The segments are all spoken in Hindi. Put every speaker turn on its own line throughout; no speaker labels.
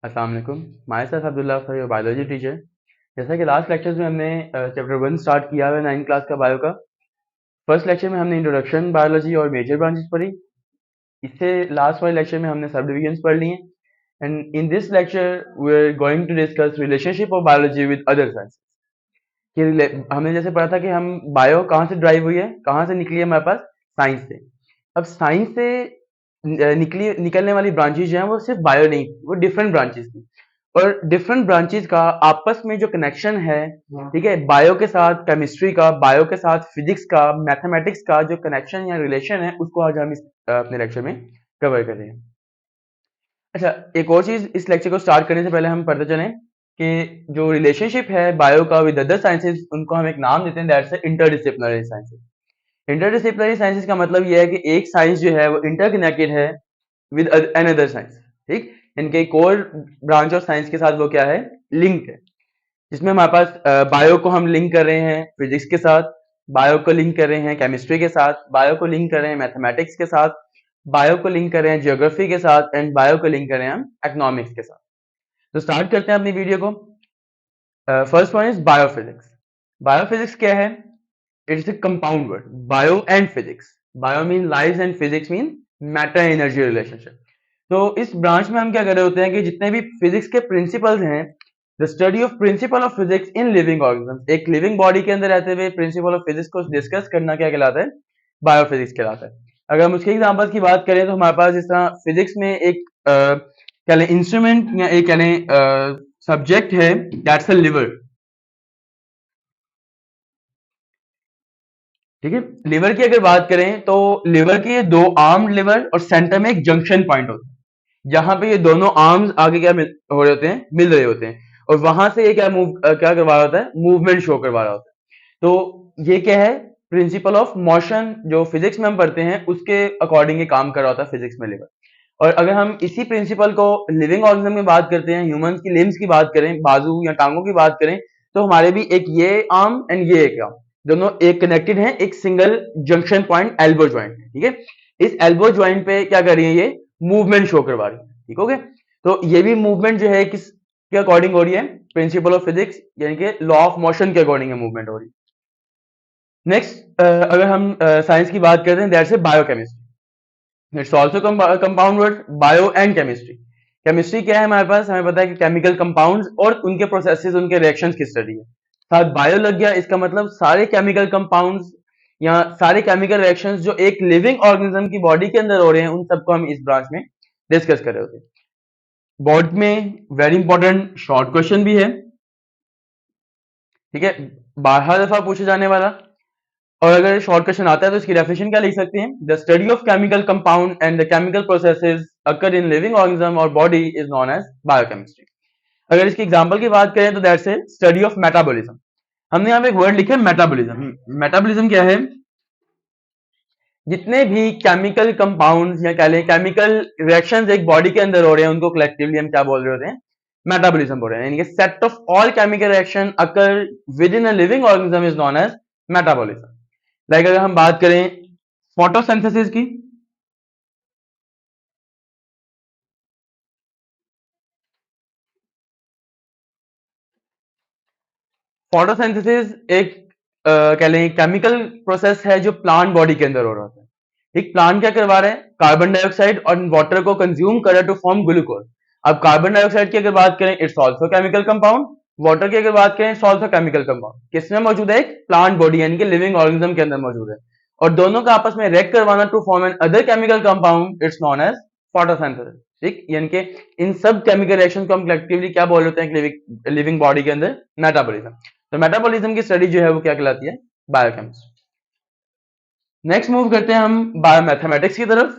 अस्सलाम वालेकुम। My self Abdullah for your biology teacher. जैसा कि लास्ट लेक्चर्स में हमने चैप्टर 1 स्टार्ट किया हुआ है 9th क्लास का बायो का। फर्स्ट लेक्चर में हमने इंट्रोडक्शन बायोलॉजी और मेजर ब्रांचेस पढ़ी। इससे लास्ट वाले लेक्चर में हमने सब डिविजन्स पढ़ लिए and in this lecture we are going to discuss relationship of biology with other science. हमने जैसे पढ़ा था कि हम बायो कहाँ से ड्राइव हुई है, कहाँ से निकली है हमारे पास, साइंस से। अब साइंस से निकलने वाली ब्रांचेज जो हैं वो सिर्फ बायो नहीं, वो डिफरेंट ब्रांचेज थी। और डिफरेंट ब्रांचेज का आपस में जो कनेक्शन है, ठीक है, बायो के साथ केमिस्ट्री का, बायो के साथ फिजिक्स का, मैथमेटिक्स का जो कनेक्शन या रिलेशन है, उसको आज हम अपने लेक्चर में कवर कर रहे हैं। अच्छा, एक और चीज इस लेक्चर को स्टार्ट करने से पहले हम पढ़ते चलें कि जो रिलेशनशिप है बायो का विद अदर साइंसेज, उनको हम एक नाम देते हैं, that's interdisciplinary sciences. Interdisciplinary sciences का मतलब यह है कि एक साइंस जो है वो इंटरकनेक्टेड है विद अनदर साइंस, ठीक। इनके कोर ब्रांच ऑफ साइंस के साथ वो क्या है, लिंक है। जिसमें हमारे पास बायो को हम लिंक कर रहे हैं फिजिक्स के साथ, बायो को लिंक कर रहे हैं केमिस्ट्री के साथ, बायो को लिंक कर रहे हैं मैथमेटिक्स के साथ, बायो को लिंक कर रहे हैं जियोग्राफी के साथ एंड बायो को लिंक कर रहे हैं हम इकोनॉमिक्स के साथ। तो स्टार्ट करते हैं अपनी वीडियो को। First one is biophysics. Biophysics क्या है? It's a compound word, bio and physics. Bio mean lives and physics mean matter energy relationship. तो इस ब्रांच में हम क्या कर रहे होते हैं कि जितने भी फिजिक्स के प्रिंसिपल्स हैं, the study of principle of physics in living organism, एक लिविंग बॉडी के अंदर रहते हुए प्रिंसिपल ऑफ फिजिक्स को डिस्कस करना क्या कहलाता है? बायोफिजिक्स कहलाता है। अगर हम उसके एग्जांपल्स की बात करें तो हमारे पास जिस तरह फिजिक्स में एक कह लें इंस्ट्रूमेंट या एक कह लें सब्जेक्ट है, दैट्स अ लिवर, ठीक है। लिवर की अगर बात करें तो लिवर के दो आर्म लिवर और सेंटर में एक जंक्शन पॉइंट होता है, जहां पे ये दोनों आर्म्स आगे क्या हो रहे होते हैं, मिल रहे होते हैं, और वहां से ये क्या करवा रहा होता है, मूवमेंट शो करवा रहा होता है। तो ये क्या है, प्रिंसिपल ऑफ मोशन जो फिजिक्स में हम पढ़ते हैं उसके अकॉर्डिंग ये काम कर रहा होता है फिजिक्स में लिवर। और अगर हम इसी प्रिंसिपल को लिविंग ऑर्गेनिज्म में बात करते हैं, ह्यूमंस की लिम्स की बात करें, बाजू या टांगों की बात करें, तो हमारे भी एक ये आर्म एंड ये एक आर्म, दोनों एक कनेक्टेड हैं, एक single junction point elbow joint, ठीक है। इस एल्बो ज्वाइंट पे क्या कर रही है, ये मूवमेंट शो करवा रही है, ठीक हो गया। तो ये भी मूवमेंट जो है किस के अकॉर्डिंग हो रही है, प्रिंसिपल ऑफ फिजिक्स यानी कि लॉ ऑफ मोशन के अकॉर्डिंग मूवमेंट हो रही है। नेक्स्ट अगर हम साइंस की बात करते हैं, that's a biochemistry. It's also compound word, bio and chemistry. Chemistry क्या है हमारे पास, हमें पता है कि केमिकल कंपाउंड्स और उनके प्रोसेसेस, उनके रिएक्शंस की स्टडी है। साथ बायो लग गया, इसका मतलब सारे केमिकल कंपाउंड्स या सारे केमिकल रिएक्शंस जो एक लिविंग ऑर्गेनिज्म की बॉडी के अंदर हो रहे हैं, उन सबको हम इस ब्रांच में डिस्कस कर रहे होते हैं। बोर्ड में वेरी इंपॉर्टेंट शॉर्ट क्वेश्चन भी है, ठीक है, 12 दफा पूछे जाने वाला। और अगर शॉर्ट क्वेश्चन आता है तो इसकी डेफिनेशन क्या लिख सकते हैं, the study of chemical compound and the chemical processes occur in living organism और body is known as biochemistry. अगर इसकी एग्जांपल की बात करें तो that's a study of metabolism. हमने यहाँ पे एक वर्ड लिखा है मेटाबॉलिज्म। मेटाबॉलिज्म क्या है, जितने भी केमिकल कंपाउंड्स या कह लें केमिकल रिएक्शंस एक बॉडी के अंदर हो रहे हैं, उनको कलेक्टिवली हम क्या बोल रहे होते हैं, मेटाबॉलिज्म बोल रहे हैं। यानी कि set of all chemical reaction occur within a living organism is known as metabolism. Like अगर हम बात करें फोटोसिंथेसिस की, फोटोसिंथेसिस एक कह लें केमिकल प्रोसेस है जो प्लांट बॉडी के अंदर हो रहा होता है। एक प्लांट क्या करवा रहे हैं, कार्बन डाइऑक्साइड और वाटर को कंज्यूम कर रहा है टू फॉर्म ग्लूकोज। अब कार्बन डाइऑक्साइड की अगर बात करें, it's also chemical compound. Water की अगर बात करें, इट्स ऑल्सो केमिकल कंपाउंड। किसमें मौजूद है, एक प्लांट बॉडी यानी कि लिविंग ऑर्गेनिज्म के अंदर मौजूद है। और दोनों का आपस में रिएक्ट करवाना to form another chemical compound, it's known as photosynthesis, ठीक। यानी कि इन सब केमिकल रिएक्शन को हम कलेक्टिवली क्या बोल रहे हैं, लिविंग बॉडी के अंदर मेटाबॉलिज्म। तो मेटाबॉलिज्म की स्टडी जो है वो क्या कहलाती है, बायोकेमिस्ट्री। नेक्स्ट मूव करते हैं हम बायोमैथमेटिक्स की तरफ।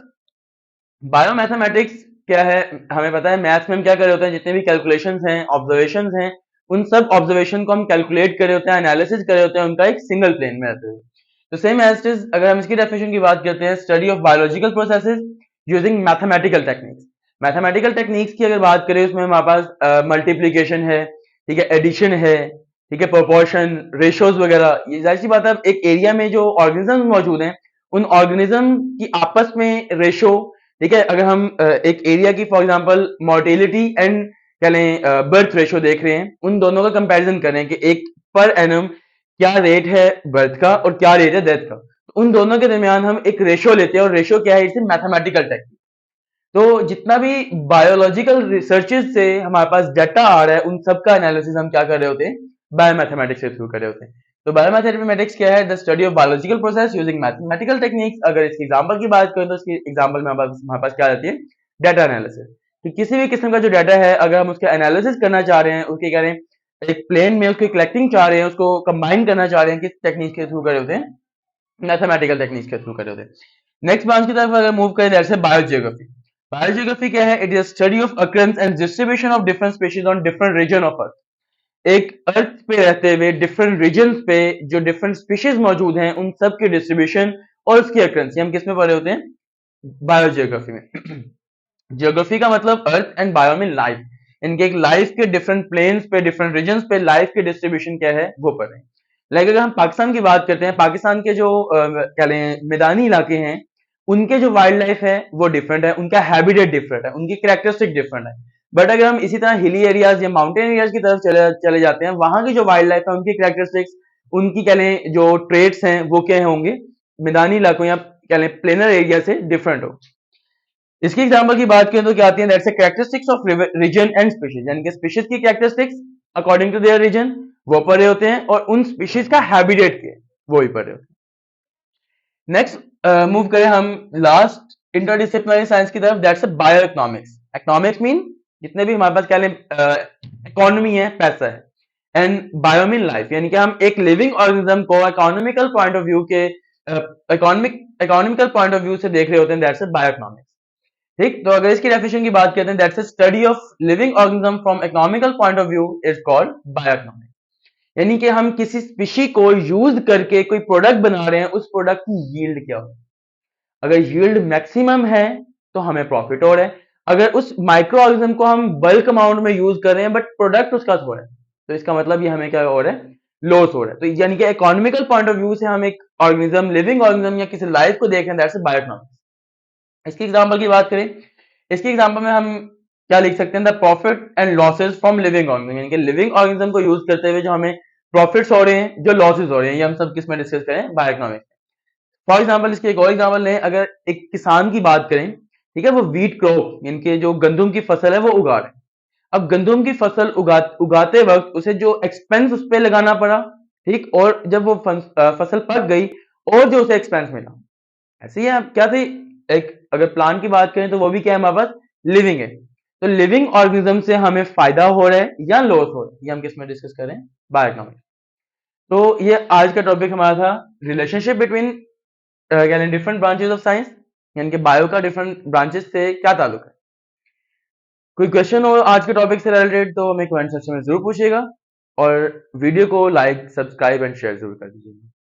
बायोमैथमेटिक्स क्या है, हमें पता है मैथ्स में हम क्या कर रहे होते हैं, जितने भी कैलकुलेशंस हैं, ऑब्जर्वेशंस हैं, उन सब ऑब्जर्वेशन को हम कैलकुलेट कर रहे होते हैं, एनालिसिस कर रहे होते हैं उनका एक सिंगल प्लेन में रहते हुए। तो सेम एज इट इज, अगर हम इसकी डेफिनेशन की बात करते हैं, study of biological processes using mathematical techniques. Mathematical techniques की अगर बात करें, उसमें हमारे पास मल्टीप्लीकेशन है, ठीक है, एडिशन है, ठीक है, प्रोपोर्शन, रेशियोज वगैरह। ये जाहिर सी बात है, एक एरिया में जो ऑर्गेनिज्म मौजूद हैं, उन ऑर्गेनिज्म की आपस में रेशो, ठीक है। अगर हम एक एरिया की फॉर एग्जांपल मोर्टेलिटी एंड क्या लें बर्थ रेशो देख रहे हैं, उन दोनों का कंपैरिजन कर रहे हैं कि एक पर एनम क्या रेट है बर्थ का और क्या रेट है डेथ का। तो उन दोनों के दरमियान हम एक रेशो लेते हैं और रेशो क्या है, इट्स मैथमेटिकल टेक्निक। तो जितना भी बायोलॉजिकल रिसर्चेज से हमारे पास डाटा आ रहा है उन सब का एनालिसिस हम क्या कर रहे होते हैं, बायोमैथमेटिक्स के थ्रू कर रहे होते हैं। तो बायोमैथमेटिक्स क्या है, the study of biological process using mathematical techniques. अगर इसकी एग्जांपल की बात करें तो इसकी एग्जांपल में हमारे पास क्या आती है, डाटा एनालिसिस। कि किसी भी किस्म का जो डाटा है अगर हम उसका एनालिसिस करना चाह रहे हैं, उसके कह रहे हैं एक प्लेन में उसकी कलेक्टिंग चाह रहे हैं, उसको कंबाइन करना चाह रहे हैं, किस टेक्निक के थ्रू कर रहे होते हैं, मैथमेटिकल टेक्निक्स के थ्रू कर रहे होते हैं। नेक्स्ट ब्रांच की तरफ अगर मूव करें, दैट्स है बायोजियोग्राफी। बायोजियोग्राफी क्या है, it is study of occurrence and distribution of different species on different region of earth. एक अर्थ पे रहते हुए डिफरेंट रीजन पे जो डिफरेंट स्पीशीज मौजूद हैं उन सब की डिस्ट्रीब्यूशन और उसकी अकरेंस हम किस में पढ़े होते हैं, बायोजियोग्राफी में। जियोग्राफी का मतलब अर्थ एंड बायो में लाइफ, इनके एक लाइफ के डिफरेंट प्लेन्स पे डिफरेंट रीजन्स पे लाइफ के डिस्ट्रीब्यूशन क्या है वो पढ़ रहे हैं। लाइक अगर हम पाकिस्तान की बात करते हैं, पाकिस्तान के जो क्या लें मैदानी इलाके हैं उनके जो वाइल्ड लाइफ है वो डिफरेंट है, उनका हैबिटेट डिफरेंट है, उनकी कैरेक्टरिस्टिक डिफरेंट है। बट अगर हम इसी तरह हिली एरियाज या माउंटेन एरियाज की तरफ चले जाते हैं, वहां की जो वाइल्ड लाइफ है उनकी कैरेक्टरिस्टिक्स, उनकी क्या लें जो ट्रेड्स हैं वो क्या होंगे, मैदानी इलाकों या क्या लें प्लेनर एरिया से डिफरेंट हो। इसकी एग्जांपल की बात करें तो क्या आती है, that's characteristics of region and species, यानी कि स्पीशीज की characteristics according to their region वो पढ़े होते हैं और उन स्पीशीज का हैबिटेट के वो ही पढ़े होते हैं। नेक्स्ट मूव करें हम लास्ट इंटरडिसिप्लिनरी साइंस की तरफ, that's bio economics. Economics mean जितने भी हमारे पास क्या इकोनॉमी है, पैसा है, एंड बायो मीन लाइफ, यानी कि हम एक लिविंग ऑर्गेनिज्म को इकोनॉमिकल पॉइंट ऑफ व्यू के इकोनॉमिकल पॉइंट ऑफ व्यू से देख रहे होते हैं, दैट्स बायो इकोनॉमिक्स। ठीक, तो अगर इसकी डेफिनेशन की बात करते हैं, that's a study of living organism from economical point of view is called bioeconomics. यानी कि हम किसी स्पीशी को यूज करके कोई प्रोडक्ट बना रहे हैं, उस प्रोडक्ट की यील्ड क्या हो, अगर यील्ड मैक्सिमम है तो हमें प्रॉफिट हो रहा है, अगर उस माइक्रो ऑर्गेनिज्म को हम बल्क अमाउंट में यूज कर रहे हैं बट प्रोडक्ट उसका थोड़ा है, तो इसका मतलब ये हमें क्या हो रहा है, लॉस हो रहा है। तो यानी कि इकोनॉमिकल पॉइंट ऑफ व्यू से हम एक ऑर्गेनिज्म, लिविंग ऑर्गेनिज्म या किसी लाइफ को देख रहे हैं, दैट्स बायोइकोनॉमिक्स। इसकी एग्जांपल की बात करें, इसकी एग्जांपल में हम क्या लिख सकते हैं, the profit and losses from living organism, यानी कि लिविंग ऑर्गेनिज्म को यूज करते हुए जो हमें प्रॉफिट्स हो रहे हैं, जो लॉसेस हो रहे हैं, ये हम सब किस में डिस्कस करें, बायोइकोनॉमिक्स। फॉर एग्जांपल इसकी एक और एग्जांपल लें, अगर एक किसान की बात करें, ठीक है, वो व्हीट क्रॉप यानी कि जो गंदुम की फसल है वो उगा रहे हैं। अब गंदुम की फसल उगाते वक्त उसे जो एक्सपेंस उस पर लगाना पड़ा, ठीक, और जब वो फसल पक गई और जो उसे एक्सपेंस मिला, ऐसे ही आप क्या थी, एक अगर प्लांट की बात करें तो वो भी क्या है हमारे पास, लिविंग है। तो लिविंग ऑर्गेनिज्म से हमें फायदा हो रहा है या लॉस हो रहा है, ये हम किस में डिस्कस करें, बायोइकोनॉमिक्स। तो ये आज का टॉपिक हमारा था, रिलेशनशिप बिटवीन यानी डिफरेंट ब्रांचेस ऑफ साइंस, यानी कि बायो का डिफरेंट ब्रांचेस से क्या ताल्लुक है। कोई क्वेश्चन हो आज के टॉपिक से रिलेटेड तो हमें कमेंट सेक्शन में जरूर पूछिएगा और वीडियो को लाइक, सब्सक्राइब एंड शेयर जरूर कर दीजिएगा।